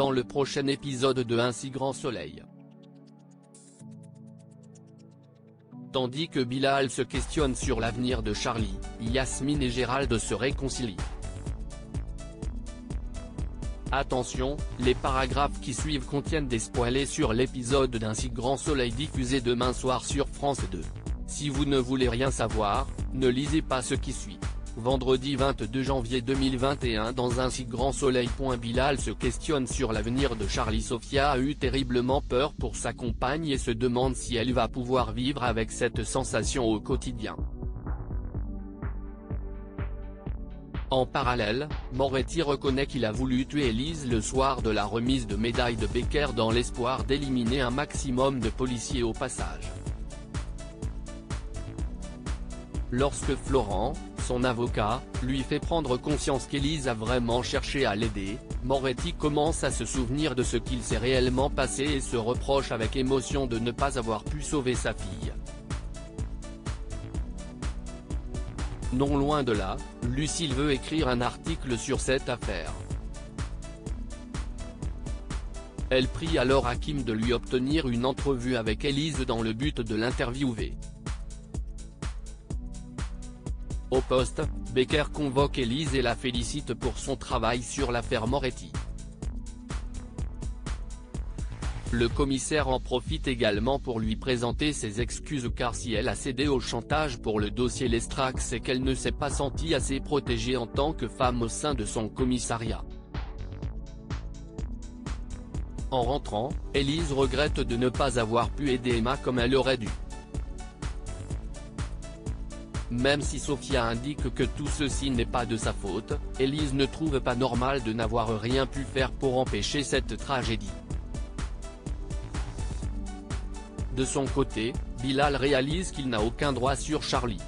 dans le prochain épisode de Un si grand soleil. Tandis que Bilal se questionne sur l'avenir de Charlie, Yasmine et Gérald se réconcilient. Attention, les paragraphes qui suivent contiennent des spoilers sur l'épisode d'Un si grand soleil diffusé demain soir sur France 2. Si vous ne voulez rien savoir, ne lisez pas ce qui suit. Vendredi 22 janvier 2021 dans Un si grand soleil. Bilal se questionne sur l'avenir de Charlie. Sophia a eu terriblement peur pour sa compagne et se demande si elle va pouvoir vivre avec cette sensation au quotidien. En parallèle, Moretti reconnaît qu'il a voulu tuer Élise le soir de la remise de médaille de Becker dans l'espoir d'éliminer un maximum de policiers au passage. Lorsque Florent, son avocat, lui fait prendre conscience qu'Élise a vraiment cherché à l'aider, Moretti commence à se souvenir de ce qu'il s'est réellement passé et se reproche avec émotion de ne pas avoir pu sauver sa fille. Non loin de là, Lucille veut écrire un article sur cette affaire. Elle prie alors Hakim de lui obtenir une entrevue avec Élise dans le but de l'interviewer. Au poste, Becker convoque Élise et la félicite pour son travail sur l'affaire Moretti. Le commissaire en profite également pour lui présenter ses excuses car si elle a cédé au chantage pour le dossier Lestrax c'est qu'elle ne s'est pas sentie assez protégée en tant que femme au sein de son commissariat. En rentrant, Élise regrette de ne pas avoir pu aider Emma comme elle aurait dû. Même si Sophia indique que tout ceci n'est pas de sa faute, Élise ne trouve pas normal de n'avoir rien pu faire pour empêcher cette tragédie. De son côté, Bilal réalise qu'il n'a aucun droit sur Charlie.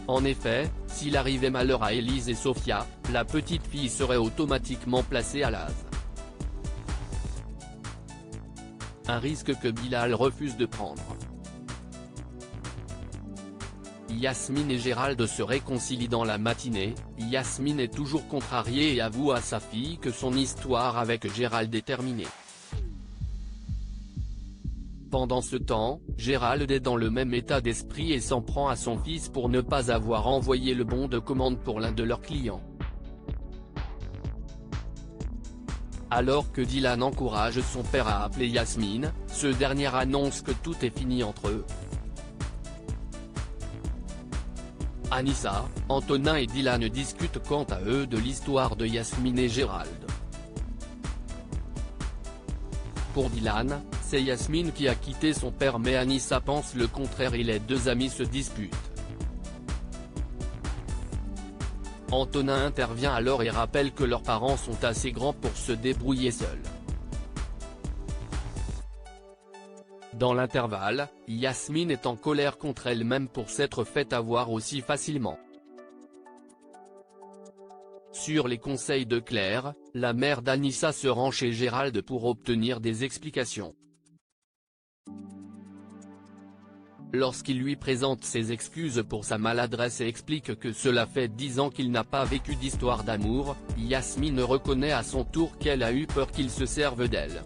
En effet, s'il arrivait malheur à Élise et Sophia, la petite fille serait automatiquement placée à l'ASE. Un risque que Bilal refuse de prendre. Yasmine et Gérald se réconcilient dans la matinée. Yasmine est toujours contrariée et avoue à sa fille que son histoire avec Gérald est terminée. Pendant ce temps, Gérald est dans le même état d'esprit et s'en prend à son fils pour ne pas avoir envoyé le bon de commande pour l'un de leurs clients. Alors que Dylan encourage son père à appeler Yasmine, ce dernier annonce que tout est fini entre eux. Anissa, Antonin et Dylan discutent quant à eux de l'histoire de Yasmine et Gérald. Pour Dylan, c'est Yasmine qui a quitté son père mais Anissa pense le contraire et les deux amis se disputent. Antonin intervient alors et rappelle que leurs parents sont assez grands pour se débrouiller seuls. Dans l'intervalle, Yasmine est en colère contre elle-même pour s'être fait avoir aussi facilement. Sur les conseils de Claire, la mère d'Anissa se rend chez Gérald pour obtenir des explications. Lorsqu'il lui présente ses excuses pour sa maladresse et explique que cela fait 10 ans qu'il n'a pas vécu d'histoire d'amour, Yasmine reconnaît à son tour qu'elle a eu peur qu'il se serve d'elle.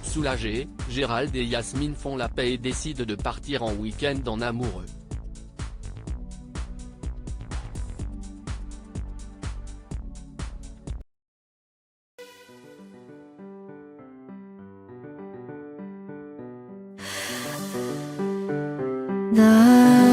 Soulagés, Gérald et Yasmine font la paix et décident de partir en week-end en amoureux. 나